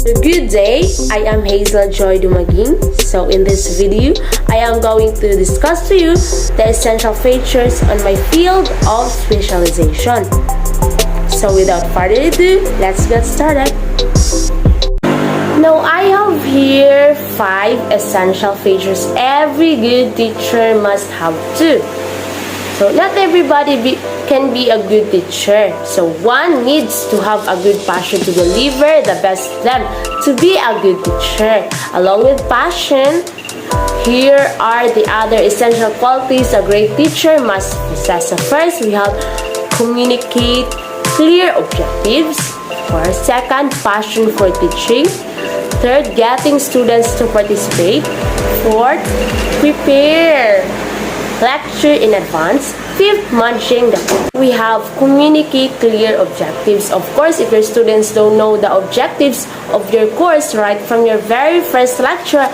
Good day, I am Hazel Joy Dumagin. So in this video, I am going to discuss to you the essential features on my field of specialization. So without further ado, let's get started. Now I have here 5 essential features every good teacher must have too. So not everybody can be a good teacher. So one needs to have a good passion to deliver the best them to be a good teacher. Along with passion, here are the other essential qualities a great teacher must possess. So first, we have communicate clear objectives. For second, passion for teaching. Third, getting students to participate. Fourth, prepare lecture in advance. Fifth, managing the course. We have communicate clear objectives. Of course, if your students don't know the objectives of your course right from your very first lecture,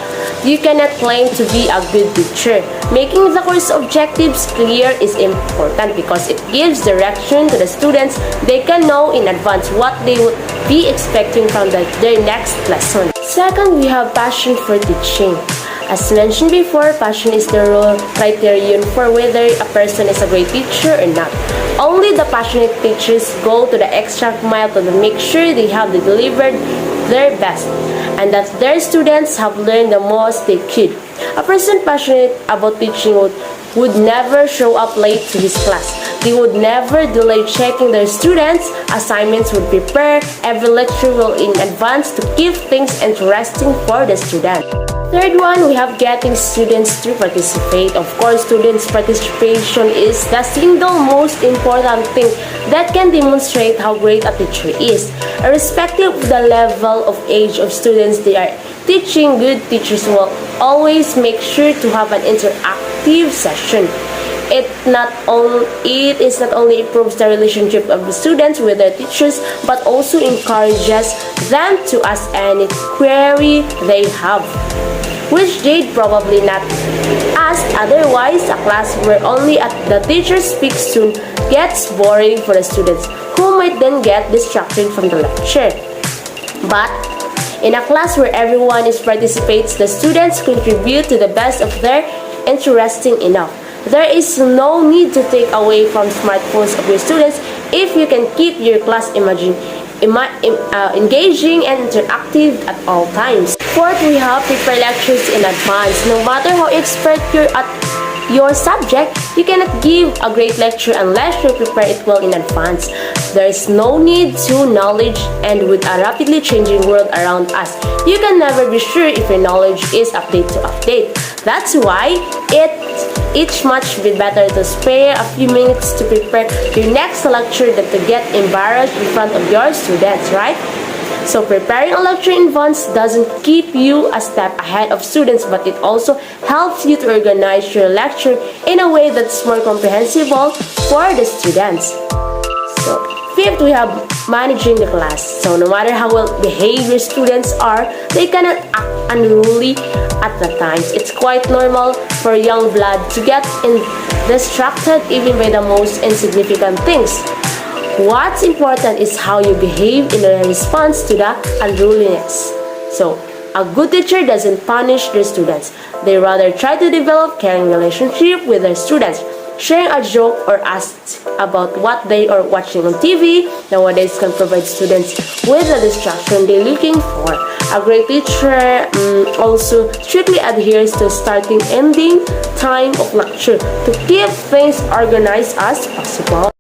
you cannot claim to be a good teacher. Making the course objectives clear is important because it gives direction to the students. They can know in advance what they would be expecting from their next lesson. Second, we have passion for teaching. As mentioned before, passion is the role criterion for whether a person is a great teacher or not. Only the passionate teachers go to the extra mile to make sure they have delivered their best and that their students have learned the most they could. A person passionate about teaching would never show up late to his class. They would never delay checking their students' assignments, would prepare every lecture well in advance to keep things interesting for the student. Third one, we have getting students to participate. Of course, students' participation is the single most important thing that can demonstrate how great a teacher is. Irrespective of the level of age of students they are teaching, good teachers will always make sure to have an interactive session. It is not only improves the relationship of the students with their teachers, but also encourages them to ask any query they have, which they'd probably not ask otherwise. A class where only the teacher speaks soon gets boring for the students, who might then get distracted from the lecture. But in a class where everyone participates, the students contribute to the best of their interesting enough. There is no need to take away from smartphones of your students if you can keep your class engaging and interactive at all times. Fourth, we have prepare lectures in advance. No matter how expert you're at your subject, you cannot give a great lecture unless you prepare it well in advance. There is no need to knowledge, and with a rapidly changing world around us, you can never be sure if your knowledge is update to update. That's why it's much better to spare a few minutes to prepare your next lecture than to get embarrassed in front of your students, right? So preparing a lecture in advance doesn't keep you a step ahead of students, but it also helps you to organize your lecture in a way that's more comprehensible for the students. So fifth, we have managing the class. So no matter how well behaved your students are, they cannot act unruly at the times. It's quite normal for young blood to get distracted even by the most insignificant things. What's important is how you behave in response to the unruliness. So a good teacher doesn't punish their students. They rather try to develop caring relationship with their students. Sharing a joke or ask about what they are watching on TV nowadays can provide students with the distraction they're looking for. A great teacher also strictly adheres to starting ending time of lecture to keep things organized as possible.